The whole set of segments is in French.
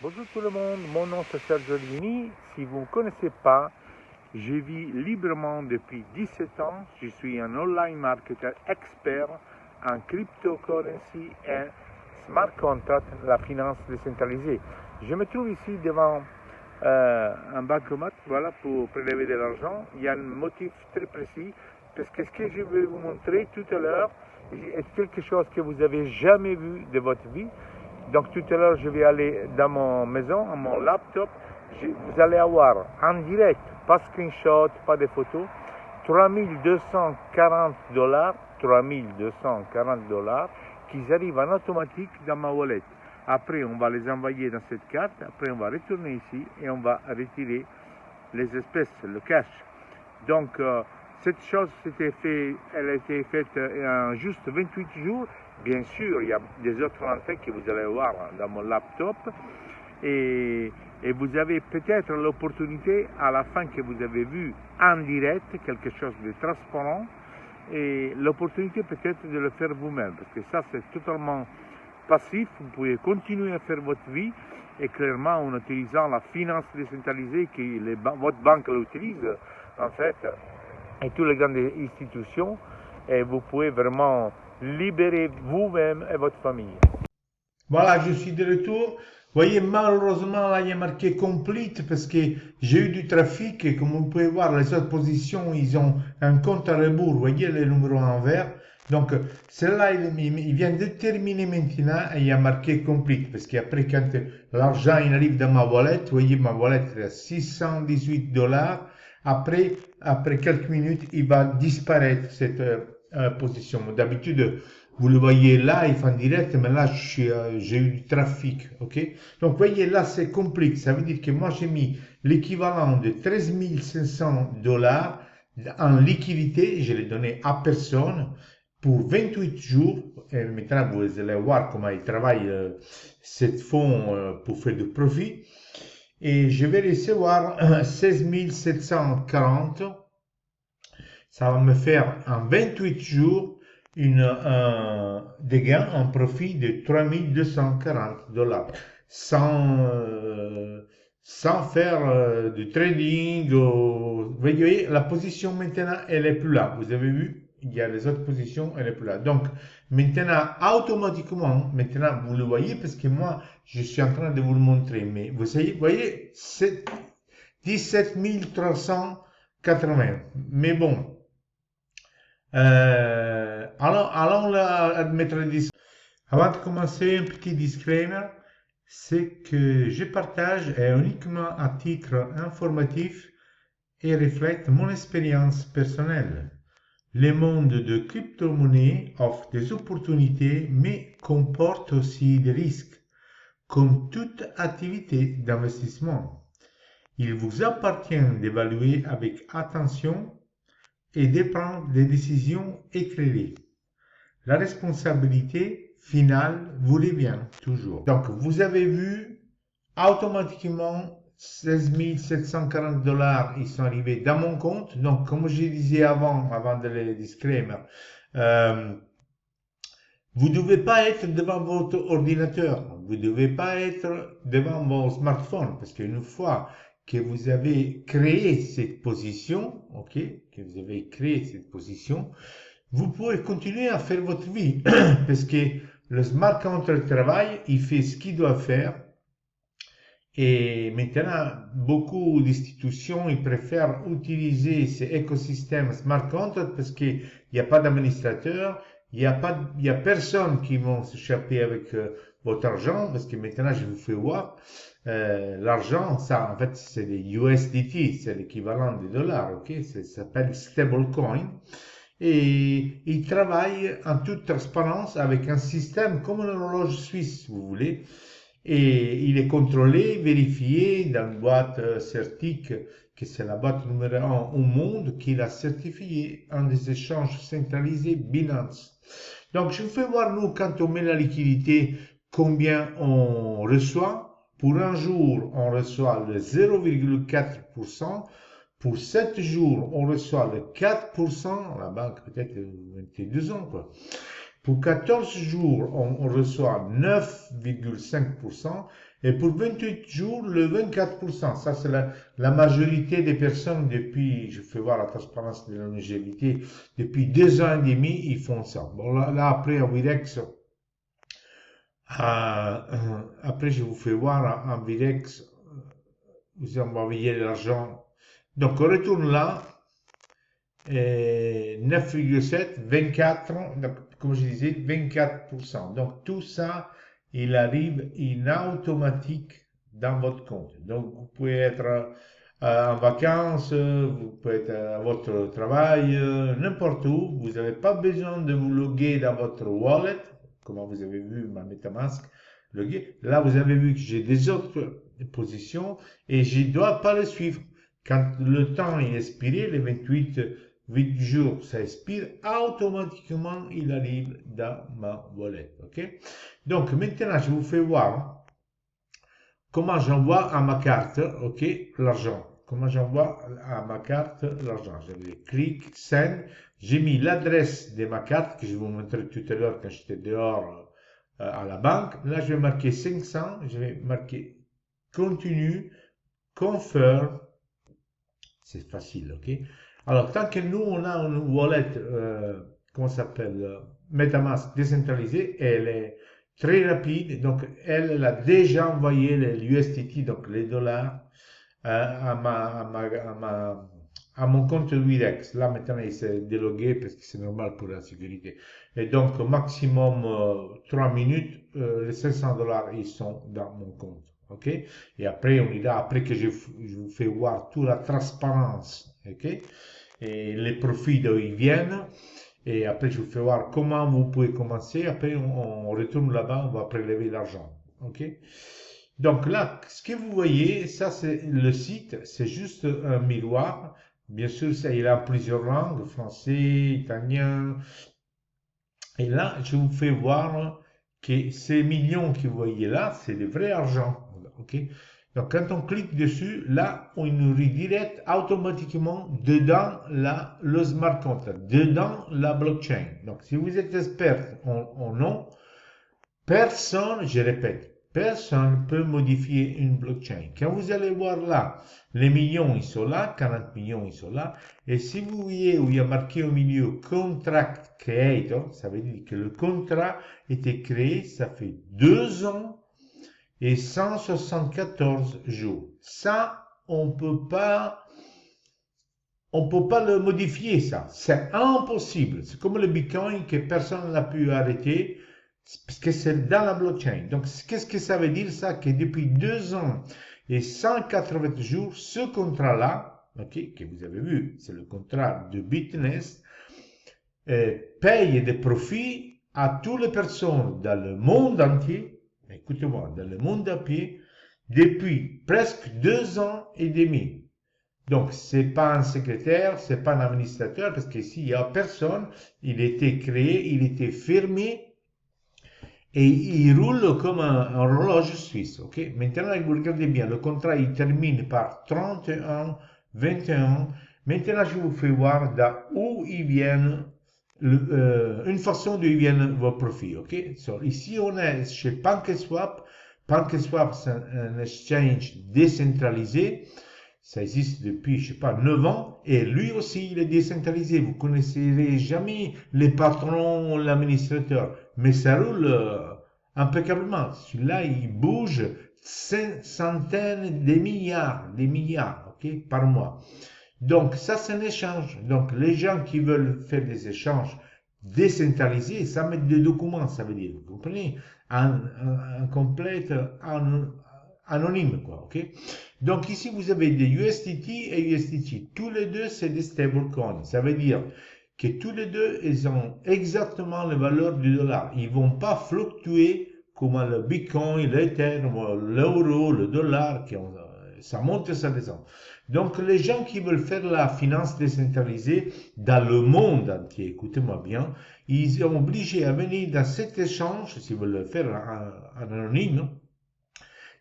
Bonjour tout le monde, mon nom c'est Sergio Livini. Si vous ne me connaissez pas, je vis librement depuis 17 ans. Je suis un online marketer expert en cryptocurrency et smart contract, la finance décentralisée. Je me trouve ici devant un bancomat, voilà, pour prélever de l'argent. Il y a un motif très précis, parce que ce que je vais vous montrer tout à l'heure est quelque chose que vous n'avez jamais vu de votre vie. Donc tout à l'heure, je vais aller dans mon maison, à mon laptop. Vous allez avoir en direct, pas screenshot, pas de photos, $3,240, $3,240 qui arrivent en automatique dans ma wallet. Après, on va les envoyer dans cette carte. Après, on va retourner ici et on va retirer les espèces, le cash. Donc, cette chose elle a été faite en juste 28 jours. Bien sûr, il y a des autres entrées que vous allez voir dans mon laptop. Et vous avez peut-être l'opportunité, à la fin que vous avez vu en direct, quelque chose de transparent, et l'opportunité peut-être de le faire vous-même, parce que ça c'est totalement passif, vous pouvez continuer à faire votre vie, et clairement en utilisant la finance décentralisée que votre banque l'utilise, en fait, et toutes les grandes institutions, et vous pouvez vraiment libérer vous-même et votre famille. Voilà, je suis de retour. Vous voyez, malheureusement, là, il y a marqué complete parce que j'ai eu du trafic et comme vous pouvez voir, les autres positions, ils ont un compte à rebours. Vous voyez les numéros en vert. Donc, celle-là, il vient de terminer maintenant et il y a marqué complete parce qu'après, quand l'argent il arrive dans ma wallet, vous voyez, ma wallet est à $618. Après quelques minutes, il va disparaître cette position. D'habitude, vous le voyez live en direct, mais là, j'ai eu du trafic, ok? Donc, vous voyez, là, c'est complexe. Ça veut dire que moi, j'ai mis l'équivalent de $13 500 en liquidité. Je l'ai donné à personne pour 28 jours. Et maintenant, vous allez voir comment il travaille cette fonds pour faire du profit. Et je vais recevoir 16 740. Ça va me faire en 28 jours des gains en profit de $3,240 sans faire du trading. Vous voyez, la position maintenant, elle est plus là. Vous avez vu, il y a les autres positions, elle est plus là. Donc, maintenant, automatiquement, maintenant, vous le voyez parce que moi, je suis en train de vous le montrer. Mais vous voyez, c'est 17 380. Mais bon, allons admettre le disclaimer. Avant de commencer, un petit disclaimer, c'est que je partage uniquement à titre informatif et reflète mon expérience personnelle. Le monde de crypto-monnaie offre des opportunités mais comporte aussi des risques, comme toute activité d'investissement. Il vous appartient d'évaluer avec attention et de prendre des décisions éclairées. La responsabilité finale vous revient toujours. Donc, vous avez vu, automatiquement, 16 740 $, ils sont arrivés dans mon compte. Donc, comme je disais avant de le disclaimer, vous ne devez pas être devant votre ordinateur. Vous ne devez pas être devant vos smartphones. Parce qu'une fois que vous avez créé cette position, ok, que vous avez créé cette position, vous pouvez continuer à faire votre vie. Parce que le smart contract travaille, il fait ce qu'il doit faire. Et maintenant, beaucoup d'institutions, ils préfèrent utiliser ces écosystèmes smart contract parce qu'il n'y a pas d'administrateur, il y a personne qui va s'échapper avec votre argent parce que maintenant, je vous fais voir, l'argent, ça, en fait, c'est des USDT, c'est l'équivalent des dollars, ok? Ça s'appelle stablecoin. Et il travaille en toute transparence avec un système comme l'horloge suisse, si vous voulez. Et il est contrôlé, vérifié dans une boîte certique, que c'est la boîte numéro 1 au monde, qui l'a certifié en des échanges centralisés Binance. Donc, je vous fais voir, nous, quand on met la liquidité, combien on reçoit. Pour un jour, on reçoit le 0,4%. Pour 7 jours, on reçoit le 4%. La banque, peut-être 22 ans, quoi. Pour 14 jours, on reçoit 9,5% Et pour 28 jours, le 24%. Ça, c'est la majorité des personnes depuis, je fais voir la transparence de la longévité, depuis 2 ans et demi, ils font ça. Bon, là après, à Wirex, après, je vous fais voir en Wirex, vous envoyez l'argent. Donc, on retourne là, 9,7, 24, donc, comme je disais, 24%. Donc, tout ça, il arrive en automatique dans votre compte. Donc, vous pouvez être en vacances, vous pouvez être à votre travail, n'importe où. Vous n'avez pas besoin de vous loguer dans votre wallet, comme vous avez vu ma MetaMask. Loguer. Là, vous avez vu que j'ai des autres positions et je ne dois pas les suivre. Quand le temps est expiré, les 8 jours, ça expire, automatiquement, il arrive dans ma wallet. Ok? Donc, maintenant, je vous fais voir comment j'envoie à ma carte, ok, l'argent. Comment j'envoie à ma carte l'argent. Je vais cliquer, send. J'ai mis l'adresse de ma carte que je vous montrais tout à l'heure quand j'étais dehors à la banque. Là, je vais marquer 500. Je vais marquer continue, confirm. C'est facile, ok? Alors, tant que nous, on a une wallet, comment ça s'appelle, MetaMask décentralisée, elle est très rapide. Donc, elle a déjà envoyé les USDT, donc les dollars, à mon compte Wirex. Là, maintenant, il s'est délogué parce que c'est normal pour la sécurité. Et donc, au maximum 3 minutes, les 500 dollars, ils sont dans mon compte. OK? Et après, on ira, après que je vous fais voir toute la transparence. OK? Et les profits d'où ils viennent. Et après, je vous fais voir comment vous pouvez commencer. Après, on retourne là-bas, on va prélever l'argent. OK? Donc là, ce que vous voyez, ça c'est le site, c'est juste un miroir. Bien sûr, ça, il a plusieurs langues, français, italien. Et là, je vous fais voir que ces millions que vous voyez là, c'est de vrai argent. OK? Donc, quand on clique dessus, là, on nous redirect automatiquement dedans le smart contract, dedans la blockchain. Donc, si vous êtes expert en nom, personne, je répète, personne ne peut modifier une blockchain. Quand vous allez voir là, les millions, ils sont là, 40 millions, ils sont là. Et si vous voyez où il y a marqué au milieu Contract Creator, ça veut dire que le contrat était créé, ça fait 2 ans et 174 jours. Ça, on peut pas le modifier, ça. C'est impossible. C'est comme le Bitcoin que personne n'a pu arrêter parce que c'est dans la blockchain. Donc, qu'est-ce que ça veut dire, ça? Que depuis 2 ans et 180 jours, ce contrat-là, ok, que vous avez vu, c'est le contrat de Bitnest, paye des profits à toutes les personnes dans le monde entier, écoutez-moi, dans le monde entier, depuis presque 2 ans et demi. Donc, c'est pas un secrétaire, c'est pas un administrateur, parce qu'ici, il n'y a personne, il était créé, il était fermé, et il roule comme un horloge suisse. Ok? Maintenant, vous regardez bien, le contrat il termine par 31, 21. Maintenant, je vous fais voir d'où ils viennent, une façon d'où ils viennent vos profits. Ok? So, ici, on est chez PancakeSwap. PancakeSwap, c'est un exchange décentralisé. Ça existe depuis, je sais pas, 9 ans. Et lui aussi, il est décentralisé. Vous ne connaîtrez jamais les patrons, l'administrateur. Mais ça roule impeccablement. Celui-là, il bouge centaines de milliards, ok, par mois. Donc, ça, c'est un échange. Donc, les gens qui veulent faire des échanges décentralisés, ça met des documents, ça veut dire, vous comprenez, un complète anonyme, quoi, ok? Donc, ici, vous avez des USDT et USDT. Tous les deux, c'est des stablecoins. Ça veut dire que tous les deux, ils ont exactement la valeur du dollar. Ils vont pas fluctuer comme le Bitcoin, l'Ether, l'euro, le dollar, ça monte et ça descend. Donc, les gens qui veulent faire la finance décentralisée dans le monde entier, écoutez-moi bien, ils sont obligés à venir dans cet échange, s'ils veulent le faire en anonyme,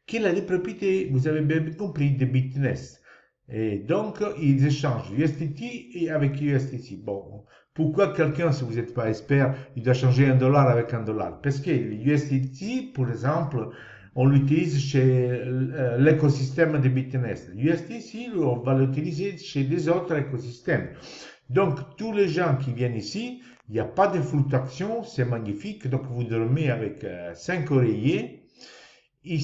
qu'il a des propriétés, vous avez bien compris, de Bitnest. Et donc, ils échangent USDT avec USDT. Bon, pourquoi quelqu'un, si vous n'êtes pas expert, il doit changer $1 avec $1? Parce que l'USDT, par exemple, on l'utilise chez l'écosystème de Bitnest. USDC, on va l'utiliser chez des autres écosystèmes. Donc, tous les gens qui viennent ici, il n'y a pas de fluctuation, c'est magnifique. Donc, vous dormez avec 5 oreillers. Ils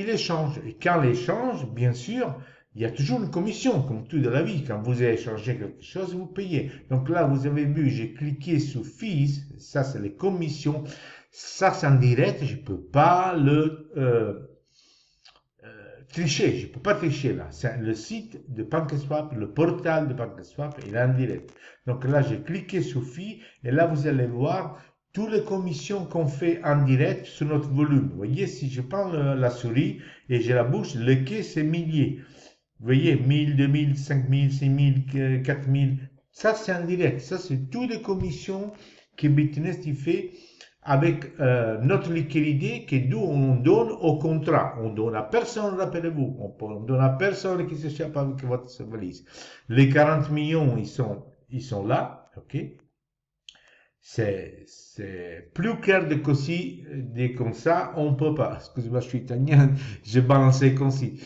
échangent. Et quand ils échangent, bien sûr, il y a toujours une commission, comme tout dans la vie. Quand vous échangez quelque chose, vous payez. Donc là, vous avez vu, j'ai cliqué sur Fees. Ça, c'est les commissions. Ça, c'est en direct. Je ne peux pas le tricher. Je ne peux pas tricher là. C'est le site de PancakeSwap, le portal de PancakeSwap, il est en direct. Donc là, j'ai cliqué sur Fees. Et là, vous allez voir toutes les commissions qu'on fait en direct sur notre volume. Vous voyez, si je prends la souris et je la bouge, le quai, c'est milliers. Vous voyez, 1000, 2000, 5000, 6000, 4000. Ça, c'est en direct. Ça, c'est toutes les commissions que Bitnest fait avec notre liquidité que nous, on donne au contrat. On donne à personne, rappelez-vous. On donne à personne qui s'échappe avec votre valise. Les 40 millions, ils sont là. OK? C'est plus clair de così, comme ça, on peut pas. Excusez-moi, je suis italien, j'ai balancé comme si.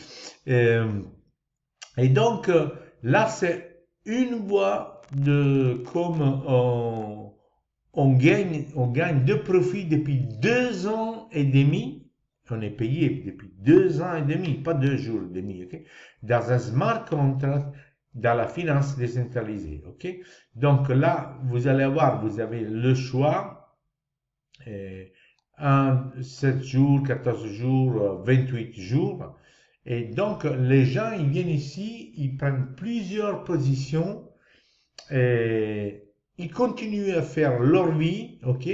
Et donc, là, c'est une voie de comme on gagne de profit depuis 2 ans et demi. On est payé depuis 2 ans et demi, pas 2 jours et demi, okay? Dans un smart contract, dans la finance décentralisée, ok? Donc là, vous allez voir, vous avez le choix, 7 jours, 14 jours, 28 jours. Et donc, les gens, ils viennent ici, ils prennent plusieurs positions, et ils continuent à faire leur vie, ok?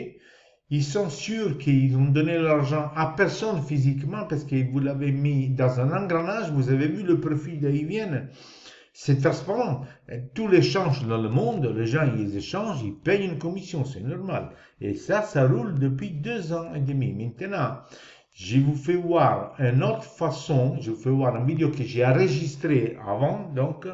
Ils sont sûrs qu'ils ont donné l'argent à personne physiquement parce que vous l'avez mis dans un engrenage, vous avez vu le profit d'où ils viennent. C'est transparent. Tous les échanges dans le monde, les gens, ils échangent, ils payent une commission, c'est normal. Et ça roule depuis 2 ans et demi. Maintenant, je vous fais voir une autre façon, je vous fais voir une vidéo que j'ai enregistrée avant, donc,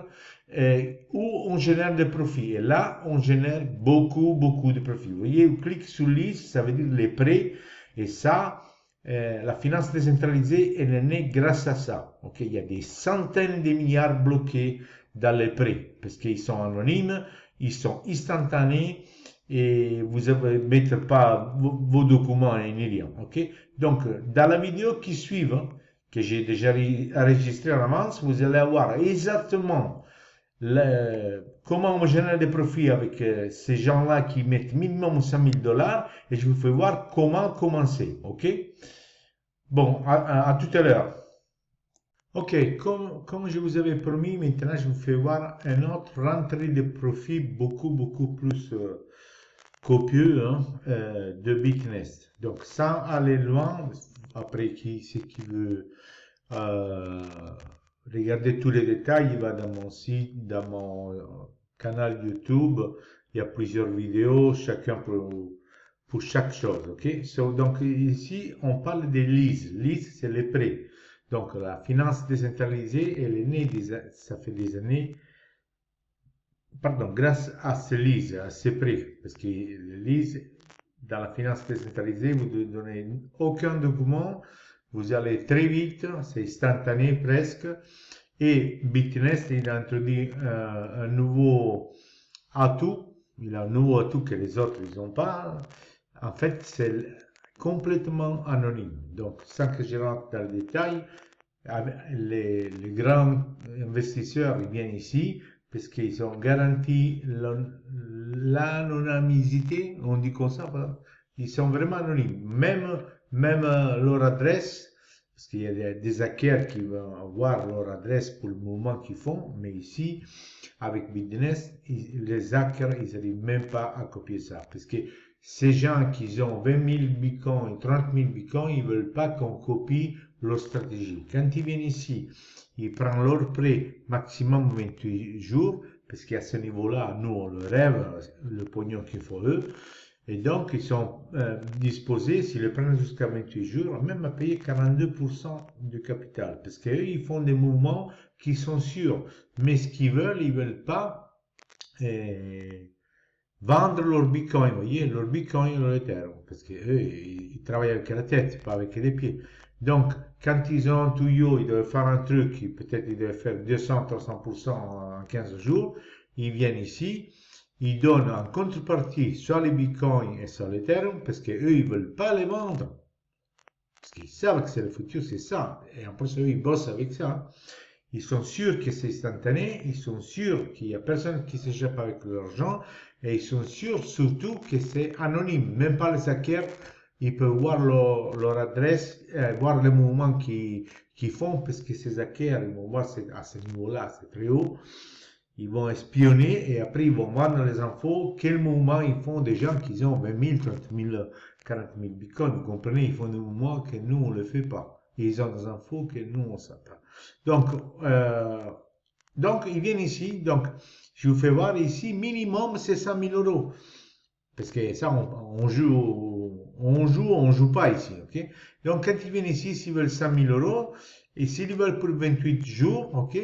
où on génère des profits. Et là, on génère beaucoup de profits. Vous voyez, vous cliquez sur liste, ça veut dire les prêts. Et ça, la finance décentralisée, elle est née grâce à ça. Okay? Il y a des centaines de milliards bloqués dans les prêts parce qu'ils sont anonymes, ils sont instantanés et vous ne mettez pas vos documents ni rien. Okay? Donc, dans la vidéo qui suit, que j'ai déjà enregistrée en avance, vous allez avoir exactement comment on génère des profits avec ces gens-là qui mettent minimum 100 000 $ et je vous fais voir comment commencer. OK? Bon, à tout à l'heure. OK, comme je vous avais promis, maintenant je vous fais voir une autre rentrée de profits beaucoup plus copieux de Bitnest. Donc, sans aller loin, après c'est qui veut regarder tous les détails, il va dans mon site, dans mon canal YouTube. Il y a plusieurs vidéos, chacun pour chaque chose. Ok? Donc ici, on parle des leases. Lease, c'est les prêts. Donc la finance décentralisée, elle est née, ça fait des années, pardon, grâce à ces leases, à ces prêts. Parce que les leases, dans la finance décentralisée, vous ne donnez aucun document. Vous allez très vite, c'est instantané presque. Et Bitnest, il a introduit un nouveau atout. Il a un nouveau atout que les autres, ils n'ont pas. En fait, c'est complètement anonyme. Donc, sans que je rentre dans le détail, les grands investisseurs, ils viennent ici parce qu'ils ont garanti l'anonymité, on dit comme ça, ils sont vraiment anonymes. Même leur adresse, parce qu'il y a des hackers qui vont avoir leur adresse pour le mouvement qu'ils font, mais ici, avec Bitnest, les hackers, ils n'arrivent même pas à copier ça. Parce que ces gens qui ont 20 000 bitcoins et 30 000 bitcoins, ils ne veulent pas qu'on copie leur stratégie. Quand ils viennent ici, ils prennent leur prêt maximum 28 jours, parce qu'à ce niveau-là, nous, on le rêve, le pognon qu'il faut eux. Et donc, ils sont disposés, s'ils le prennent jusqu'à 28 jours, même à payer 42% du capital. Parce qu'eux, ils font des mouvements qui sont sûrs. Mais ce qu'ils veulent, ils ne veulent pas vendre leur bitcoin. Vous voyez, leur bitcoin et leur Ethereum. Parce qu'eux, ils travaillent avec la tête, pas avec les pieds. Donc, quand ils ont un tuyau, ils doivent faire un truc, peut-être ils doivent faire 200-300% en 15 jours, ils viennent ici, ils donnent en contrepartie soit les bitcoins et soit l'Ethereum, parce qu'eux, ils veulent pas les vendre. Parce qu'ils savent que c'est le futur, c'est ça. Et en plus, eux, ils bossent avec ça. Ils sont sûrs que c'est instantané, ils sont sûrs qu'il n'y a personne qui s'échappe avec leur argent, et ils sont sûrs surtout que c'est anonyme. Même pas les hackers, ils peuvent voir leur adresse, voir les mouvements qu'ils font, parce que ces hackers, ils vont voir à ce niveau-là, c'est très haut. Ils vont espionner et après ils vont vendre les infos, quel mouvement ils font des gens qui ont 20 000, 30 000, 40 000 bitcoins. Vous comprenez, ils font des mouvements que nous, on ne le fait pas. Et ils ont des infos que nous, on ne sait pas. Donc, ils viennent ici. Donc, je vous fais voir ici, minimum, c'est 100 000 euros. Parce que ça, on joue pas ici. Ok. Donc, quand ils viennent ici, s'ils veulent 100 000 euros, et s'ils veulent pour 28 jours, ok.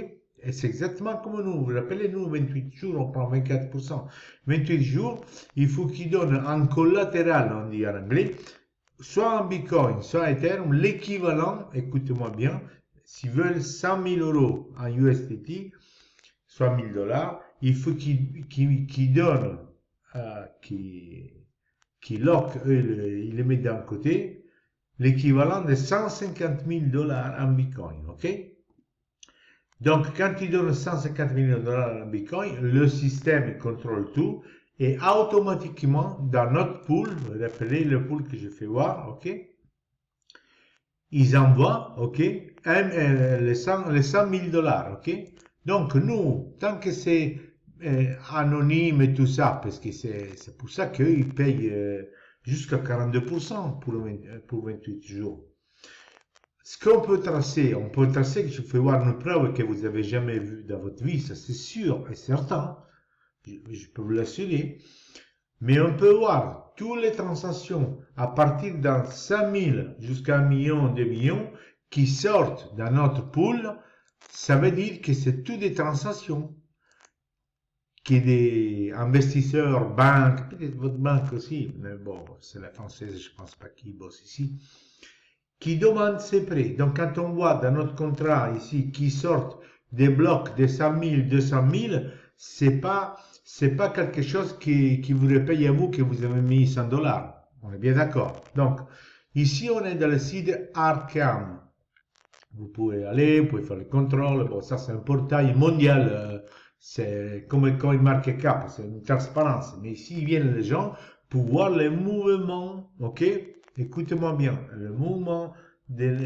Et c'est exactement comme nous. Vous rappelez, nous, 28 jours, on prend 24%. 28 jours, il faut qu'ils donnent en collatéral, on dit en anglais, soit en Bitcoin, soit Ethereum, l'équivalent, écoutez-moi bien, s'ils veulent 100 000 euros en USDT, soit 1000 $, il faut qu'ils donnent, qu'ils lock, eux, ils les mettent d'un côté, l'équivalent de 150 000 $ en Bitcoin, ok? Donc, quand ils donnent 150 millions de dollars en Bitcoin, le système contrôle tout et automatiquement, dans notre pool, vous rappelez le pool que je fais voir, ok? Ils envoient, ok? Les 100 000 $, ok? Donc, nous, tant que c'est anonyme et tout ça, parce que c'est pour ça qu'eux, ils payent jusqu'à 42% pour 28 jours. Ce qu'on peut tracer, on peut tracer que je fais voir une preuve que vous avez jamais vue dans votre vie, ça c'est sûr et certain, je peux vous l'assurer. Mais on peut voir toutes les transactions à partir d'un 5 000 jusqu'à 1 million, 2 millions qui sortent dans notre pool. Ça veut dire que c'est toutes des transactions que des investisseurs, banques, peut-être votre banque aussi, mais bon, c'est la française, je pense pas qu'ils bossent ici, qui demande ces prêts. Donc, quand on voit dans notre contrat ici qui sortent des blocs de 100 000, 200 000, c'est pas quelque chose qui vous repaye à vous que vous avez mis 100 $. On est bien d'accord. Donc, ici, on est dans le site Arkham. Vous pouvez aller, vous pouvez faire le contrôle. Bon, ça, c'est un portail mondial. C'est comme CoinMarketCap, c'est une transparence. Mais ici, viennent les gens pour voir les mouvements, ok? Écoutez-moi bien, le mouvement de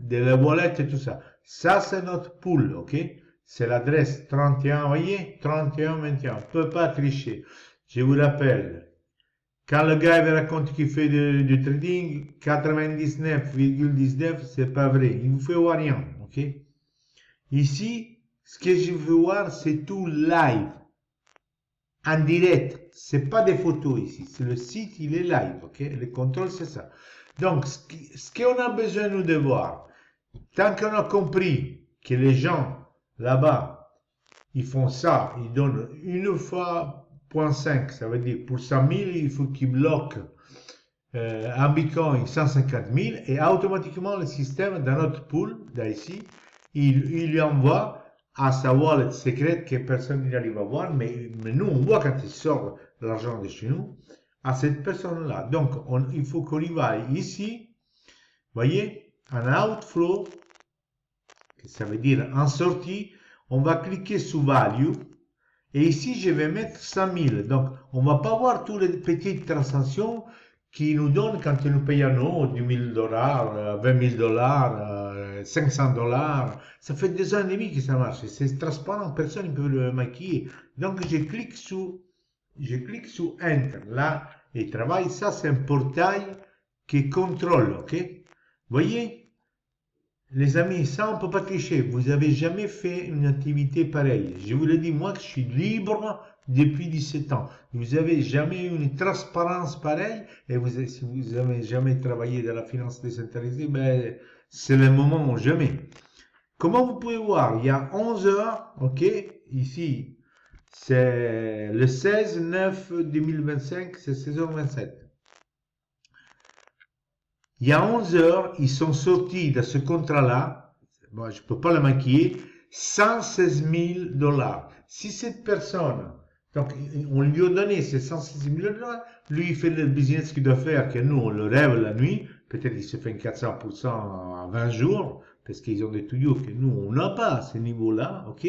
la wallet et tout ça. Ça, c'est notre pool, ok? C'est l'adresse 31, vous voyez? 31, 21. On ne peut pas tricher. Je vous rappelle, quand le gars il raconte qu'il fait du trading, 99,19, c'est pas vrai. Il vous fait voir rien, ok? Ici, ce que je veux voir, c'est tout live, en direct. C'est pas des photos ici. C'est le site, il est live, ok? Le contrôle, c'est ça. Donc, ce qu'on a besoin nous de voir, tant qu'on a compris que les gens là-bas, ils font ça, ils donnent une fois 0.5, ça veut dire pour 100 000, il faut qu'ils bloquent en Bitcoin 150 000 et automatiquement le système dans notre pool, d'ici, il lui envoie à sa wallet secrète que personne n'arrive à voir, mais nous on voit quand il sort l'argent de chez nous à cette personne-là. Donc il faut qu'on y va ici, voyez, en outflow, ça veut dire en sortie, on va cliquer sur value et ici je vais mettre 100 000. Donc on va pas voir toutes les petites transactions qui nous donnent quand ils nous payent à nous 10 000 $, 20 000 $, 500 $. Ça fait des ans et demi que ça marche. C'est transparent, personne ne peut le maquiller. Donc je clique sur Enter. Là, il travaille. Ça, c'est un portail qui contrôle. Ok? Voyez? Les amis, ça, on ne peut pas tricher. Vous n'avez jamais fait une activité pareille. Je vous le dis, moi, que je suis libre depuis 17 ans. Vous n'avez jamais eu une transparence pareille. Et si vous n'avez jamais travaillé dans la finance décentralisée, ben, c'est le moment ou jamais. Comment vous pouvez voir? Il y a 11 heures, ok? Ici, c'est le 16/9/2025, c'est 16h27. Il y a 11 heures, ils sont sortis de ce contrat-là, moi je peux pas le maquiller, 116 000 dollars. Si cette personne, donc on lui a donné ces 116 000 dollars, lui il fait le business qu'il doit faire, que nous on le rêve la nuit, peut-être il se fait 400% en 20 jours, parce qu'ils ont des tuyaux que nous on n'a pas à ce niveau-là, ok?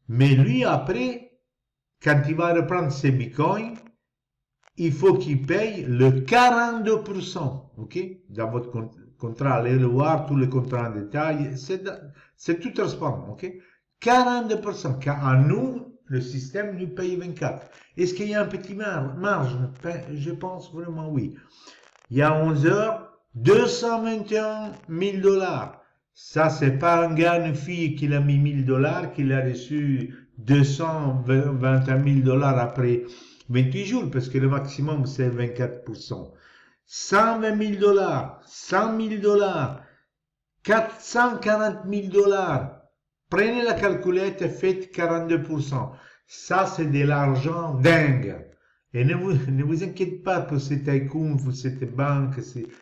Mais lui après, quand il va reprendre ses bitcoins, il faut qu'il paye le 42%, ok? Dans votre contrat, allez le voir, tous les contrats en détail, c'est tout transparent, ok? 42%, car à nous, le système nous paye 24. Est-ce qu'il y a un petit marge? Je pense vraiment oui. Il y a 11 heures, 221 000 dollars. Ça, c'est pas un gars, une fille qui a mis 1000 dollars, qu'il a reçu 221 000 dollars après 28 jours, parce que le maximum, c'est 24%. 120 000 dollars, 100 000 dollars, 440 000 dollars. Prenez la calculette et faites 42%. Ça, c'est de l'argent dingue. Et ne vous inquiétez pas pour ces tycoons, pour cette banque,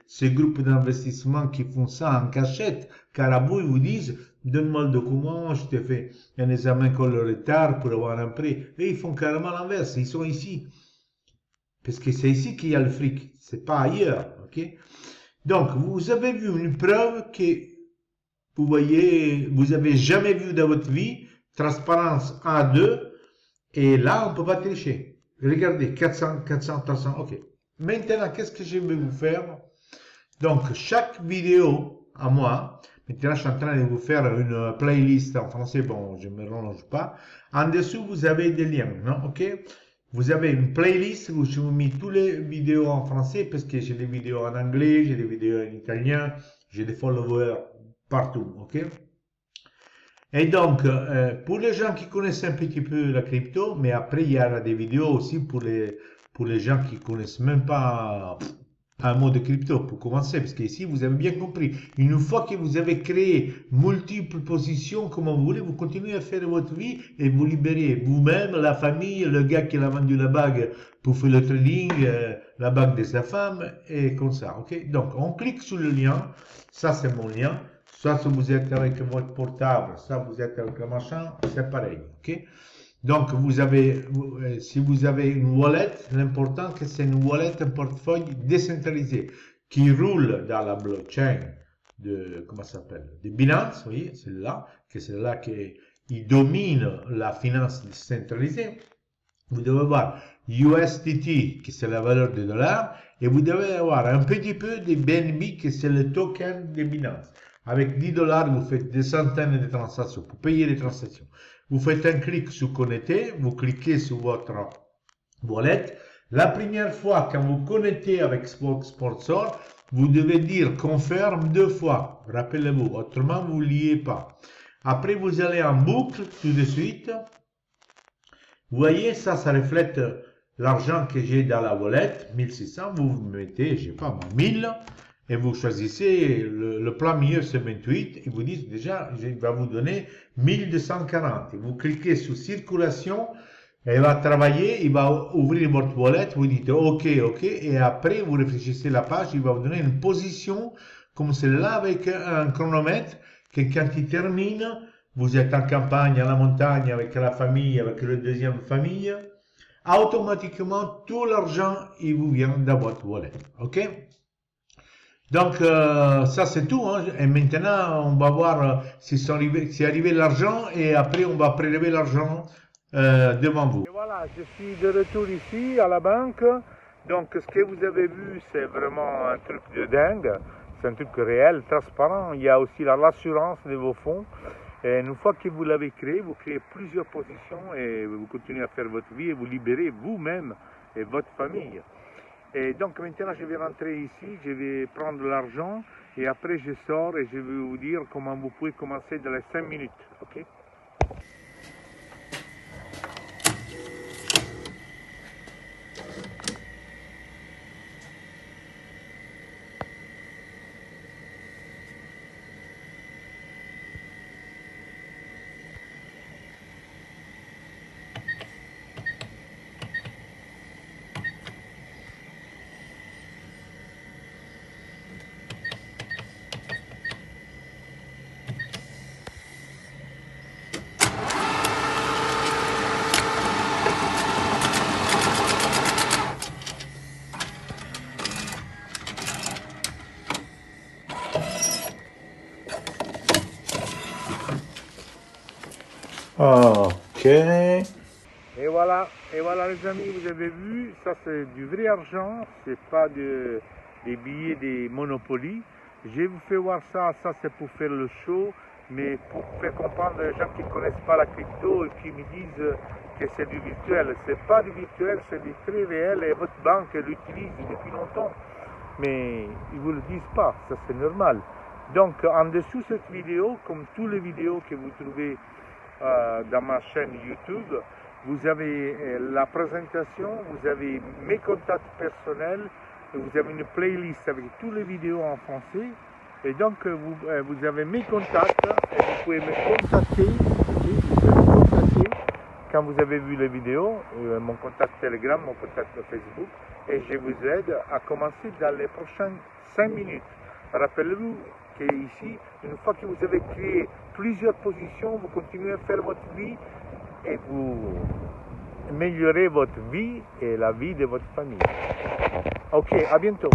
ces groupes d'investissement qui font ça en cachette, car à bout, ils vous disent, donne-moi le document, je te fais un examen con le retard pour avoir un prêt. Et ils font carrément l'inverse, ils sont ici. Parce que c'est ici qu'il y a le fric, c'est pas ailleurs, ok? Donc, vous avez vu une preuve que, vous voyez, vous avez jamais vu dans votre vie, transparence A2, et là, on peut pas tricher. Regardez, 400, 400, 300, ok. Maintenant, qu'est-ce que je vais vous faire? Donc, chaque vidéo à moi, maintenant, je suis en train de vous faire une playlist en français, bon, je ne me relonge pas. En dessous, vous avez des liens, non? Ok? Vous avez une playlist où je vous mets toutes les vidéos en français, parce que j'ai des vidéos en anglais, j'ai des vidéos en italien, j'ai des followers partout, ok? Et donc, pour les gens qui connaissent un petit peu la crypto, mais après, il y a des vidéos aussi pour les gens qui connaissent même pas un mot de crypto, pour commencer, parce qu'ici, vous avez bien compris, une fois que vous avez créé multiples positions, comme vous voulez, vous continuez à faire votre vie et vous libérez vous-même, la famille, le gars qui a vendu la bague pour faire le trading, la bague de sa femme, et comme ça, ok? Donc, on clique sur le lien, ça c'est mon lien. Soit si vous êtes avec votre portable, soit vous êtes avec le machin, c'est pareil, ok? Donc, si vous avez une wallet, l'important que c'est une wallet, un portefeuille décentralisé qui roule dans la blockchain de, comment ça s'appelle, de Binance, oui, c'est là, que c'est là qui domine la finance décentralisée. Vous devez avoir USDT, qui c'est la valeur du dollar, et vous devez avoir un petit peu de BNB, qui c'est le token de Binance. Avec 10 dollars, vous faites des centaines de transactions pour payer les transactions. Vous faites un clic sur connecter, vous cliquez sur votre wallet. La première fois, quand vous connectez avec Sponsor, vous devez dire confirme 2 fois. Rappelez-vous, autrement vous ne liez pas. Après, vous allez en boucle tout de suite. Vous voyez, ça reflète l'argent que j'ai dans la wallet, 1600, vous mettez, je sais pas moi, 1000, et vous choisissez le plan milieu, c'est 28, et vous dites déjà, il va vous donner 1240. Et vous cliquez sur circulation, et il va travailler, il va ouvrir votre wallet, vous dites OK, OK, et après vous réfléchissez la page, il va vous donner une position comme celle-là avec un chronomètre, que quand il termine, vous êtes en campagne, à la montagne, avec la famille, avec la deuxième famille, automatiquement, tout l'argent, il vous vient dans votre wallet. OK? Donc, ça c'est tout. Hein. Et maintenant, on va voir si c'est arrivé l'argent et après, on va prélever l'argent devant vous. Et voilà, je suis de retour ici à la banque. Donc, ce que vous avez vu, c'est vraiment un truc de dingue. C'est un truc réel, transparent. Il y a aussi l'assurance de vos fonds. Et une fois que vous l'avez créé, vous créez plusieurs positions et vous continuez à faire votre vie et vous libérez vous-même et votre famille. Et donc maintenant je vais rentrer ici, je vais prendre l'argent et après je sors et je vais vous dire comment vous pouvez commencer dans les 5 minutes. Ok? Ok. Et voilà les amis, vous avez vu, ça c'est du vrai argent, c'est pas des billets des Monopoly. Je vous fais voir ça c'est pour faire le show, mais pour faire comprendre les gens qui ne connaissent pas la crypto et qui me disent que c'est du virtuel. C'est pas du virtuel, c'est du très réel et votre banque l'utilise depuis longtemps. Mais ils ne vous le disent pas, ça c'est normal. Donc en dessous de cette vidéo, comme toutes les vidéos que vous trouvez dans ma chaîne YouTube, vous avez la présentation, vous avez mes contacts personnels, vous avez une playlist avec toutes les vidéos en français, et donc vous avez mes contacts, et vous pouvez me contacter, vous pouvez me contacter quand vous avez vu les vidéos, mon contact Telegram, mon contact Facebook, et je vous aide à commencer dans les prochaines 5 minutes. Rappelez-vous qu'ici, une fois que vous avez créé plusieurs positions, vous continuez à faire votre vie et vous améliorez votre vie et la vie de votre famille. Ok, à bientôt.